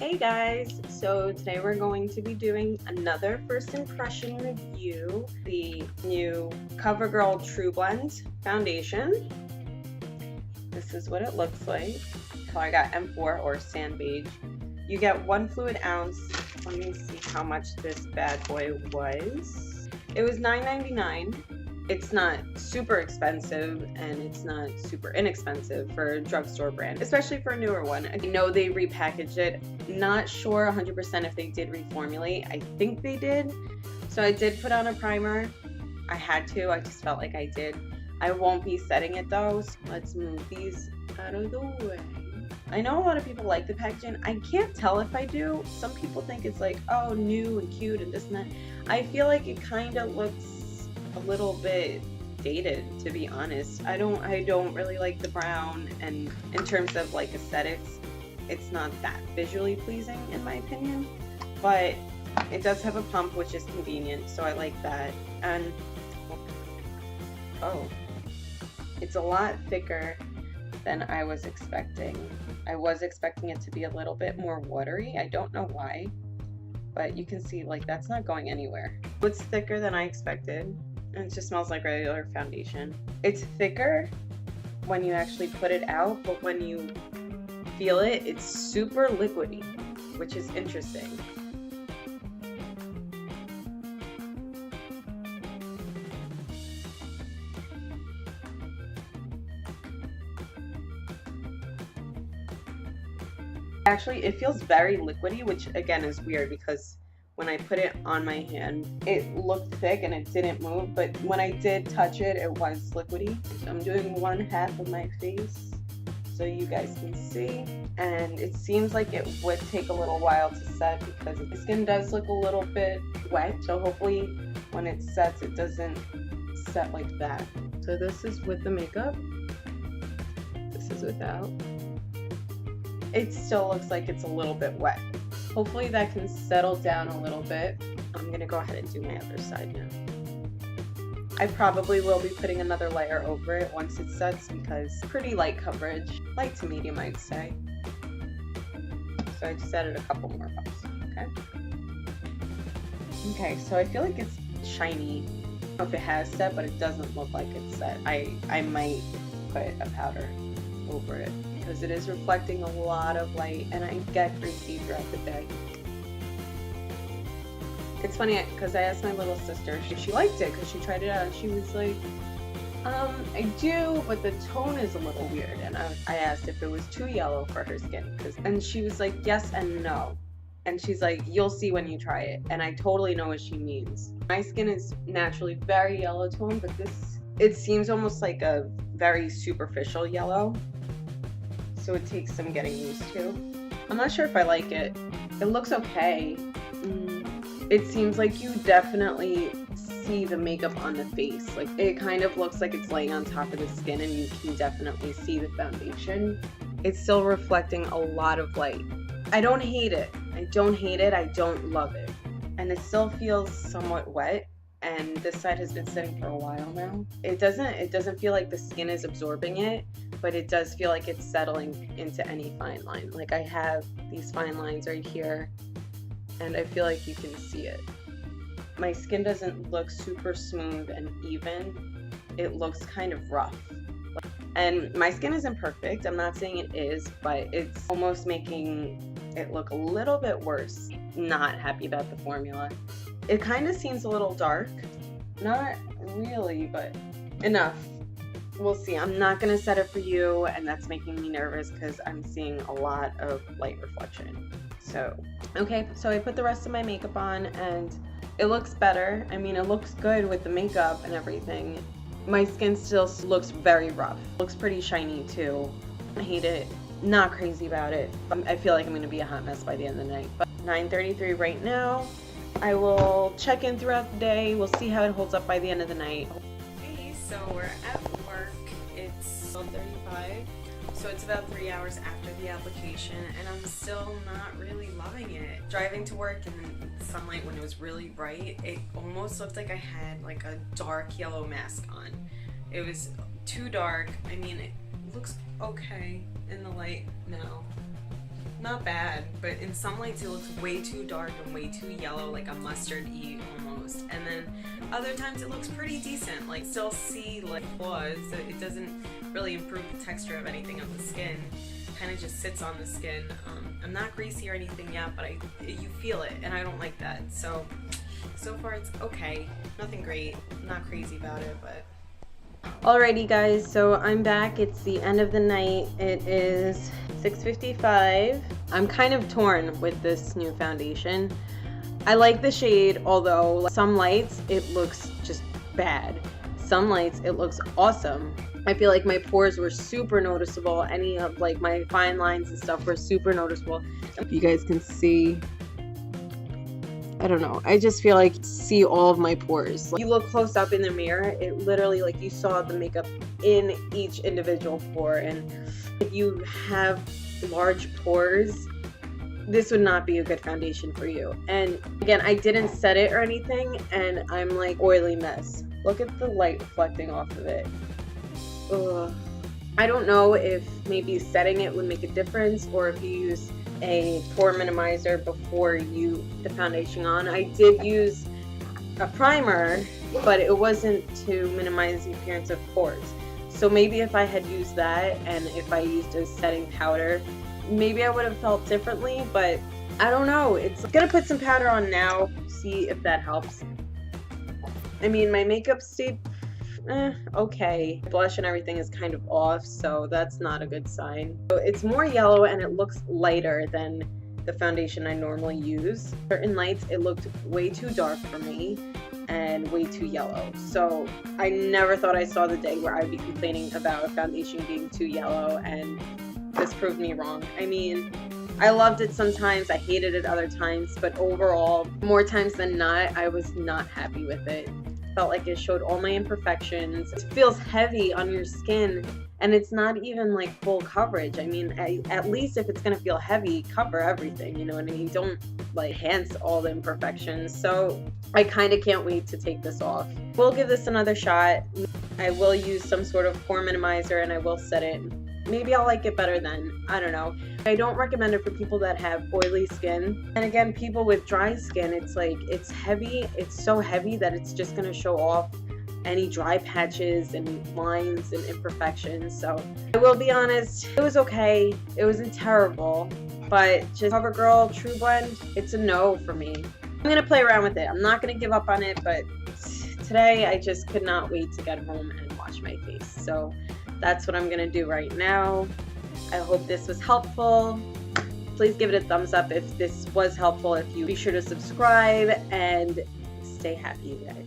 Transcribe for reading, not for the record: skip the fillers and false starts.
Hey guys, so today we're going to be doing another first impression review, the new CoverGirl TruBlend foundation. This is what it looks like. I got M4 or sand beige. You get 1 fluid ounce. Let me see how much this bad boy was. It was $9.99. It's not super expensive and it's not super inexpensive for a drugstore brand, especially for a newer one. I know they repackaged it. Not sure 100% if they did reformulate. I think they did. So I did put on a primer. I had to. I just felt like I did. I won't be setting it though. So let's move these out of the way. I know a lot of people like the packaging. I can't tell if I do. Some people think it's like, oh, new and cute and this and that. I feel like it kind of looks a little bit dated, to be honest. I don't really like the brown, and in terms of like aesthetics, it's not that visually pleasing in my opinion, but it does have a pump, which is convenient, so I like that. And oh, it's a lot thicker than I was expecting. I was expecting it to be a little bit more watery. I don't know why, but you can see like that's not going anywhere. It's thicker than I expected. And it just smells like regular foundation. It's thicker when you actually put it out, but when you feel it, it's super liquidy, which is interesting. Actually, it feels very liquidy, which again is weird because when I put it on my hand, it looked thick and it didn't move, but when I did touch it, it was liquidy. So I'm doing 1/2 of my face so you guys can see. And it seems like it would take a little while to set because the skin does look a little bit wet. So hopefully when it sets, it doesn't set like that. So this is with the makeup. This is without. It still looks like it's a little bit wet. Hopefully that can settle down a little bit. I'm gonna go ahead and do my other side now. I probably will be putting another layer over it once it sets because pretty light coverage, light to medium I'd say. So I just added a couple more puffs, okay? Okay, so I feel like it's shiny. I don't know if it has set, but it doesn't look like it's set. I might put a powder over it, because it is reflecting a lot of light and I get greasy throughout the day. It's funny because I asked my little sister if she liked it because she tried it out and she was like, I do, but the tone is a little weird. And I asked if it was too yellow for her skin, and she was like, yes and no. And she's like, you'll see when you try it. And I totally know what she means. My skin is naturally very yellow tone, but this, it seems almost like a very superficial yellow. So it takes some getting used to. I'm not sure if I like it. It looks okay. It seems like you definitely see the makeup on the face. Like it kind of looks like it's laying on top of the skin and you can definitely see the foundation. It's still reflecting a lot of light. I don't hate it. I don't hate it. I don't love it. And it still feels somewhat wet. And this side has been sitting for a while now. It doesn't feel like the skin is absorbing it, but it does feel like it's settling into any fine line. Like I have these fine lines right here, and I feel like you can see it. My skin doesn't look super smooth and even. It looks kind of rough. And my skin isn't perfect. I'm not saying it is, but it's almost making it look a little bit worse. Not happy about the formula. It kind of seems a little dark. Not really, but enough. We'll see. I'm not going to set it for you, and that's making me nervous because I'm seeing a lot of light reflection. So, okay, so I put the rest of my makeup on, and it looks better. I mean, it looks good with the makeup and everything. My skin still looks very rough. It looks pretty shiny, too. I hate it. Not crazy about it. I feel like I'm going to be a hot mess by the end of the night. But 9:33 right now. I will check in throughout the day. We'll see how it holds up by the end of the night. Okay, so we're at work. It's 12:35, so it's about 3 hours after the application, and I'm still not really loving it. Driving to work in the sunlight when it was really bright, it almost looked like I had like a dark yellow mask on. It was too dark. I mean, it looks okay in the light now. not bad, but in some lights it looks way too dark and way too yellow, like a mustard-y almost. And then other times it looks pretty decent, like still see like flaws. It doesn't really improve the texture of anything on the skin. Kind of just sits on the skin. I'm not greasy or anything yet, but you feel it, and I don't like that. So far it's okay. Nothing great. Not crazy about it, but. Alrighty guys, so I'm back. It's the end of the night. It is 6:55. I'm kind of torn with this new foundation. I like the shade, although some lights it looks just bad. Some lights it looks awesome. I feel like my pores were super noticeable. Any of like my fine lines and stuff were super noticeable. If you guys can see, I don't know. I just feel like see all of my pores. Like, you look close up in the mirror, it literally like you saw the makeup in each individual pore. And if you have large pores, this would not be a good foundation for you. And again, I didn't set it or anything, and I'm like oily mess. Look at the light reflecting off of it. Ugh. I don't know if maybe setting it would make a difference, or if you use a pore minimizer before you put the foundation on. I did use a primer, but it wasn't to minimize the appearance of pores. So maybe if I had used that, and if I used a setting powder, maybe I would have felt differently, but I don't know. It's gonna put some powder on now, see if that helps. I mean, my makeup stayed okay. Blush and everything is kind of off, so that's not a good sign. So it's more yellow and it looks lighter than the foundation I normally use. Certain lights, it looked way too dark for me and way too yellow. So I never thought I saw the day where I'd be complaining about a foundation being too yellow, and this proved me wrong. I mean, I loved it sometimes, I hated it other times, but overall, more times than not, I was not happy with it. Felt like it showed all my imperfections. It feels heavy on your skin, and it's not even like full coverage. I mean, at least if it's gonna feel heavy, cover everything, you know what I mean? Don't like enhance all the imperfections. So I kind of can't wait to take this off. We'll give this another shot. I will use some sort of pore minimizer, and I will set it. Maybe I'll like it better then. I don't know. I don't recommend it for people that have oily skin. And again, people with dry skin, it's like, it's heavy. It's so heavy that it's just gonna show off any dry patches and lines and imperfections. So I will be honest, it was okay. It wasn't terrible, but just CoverGirl TruBlend, it's a no for me. I'm gonna play around with it. I'm not gonna give up on it, but today I just could not wait to get home and wash my face. So that's what I'm gonna do right now. I hope this was helpful. Please give it a thumbs up if this was helpful. If you be sure to subscribe, and stay happy, you guys.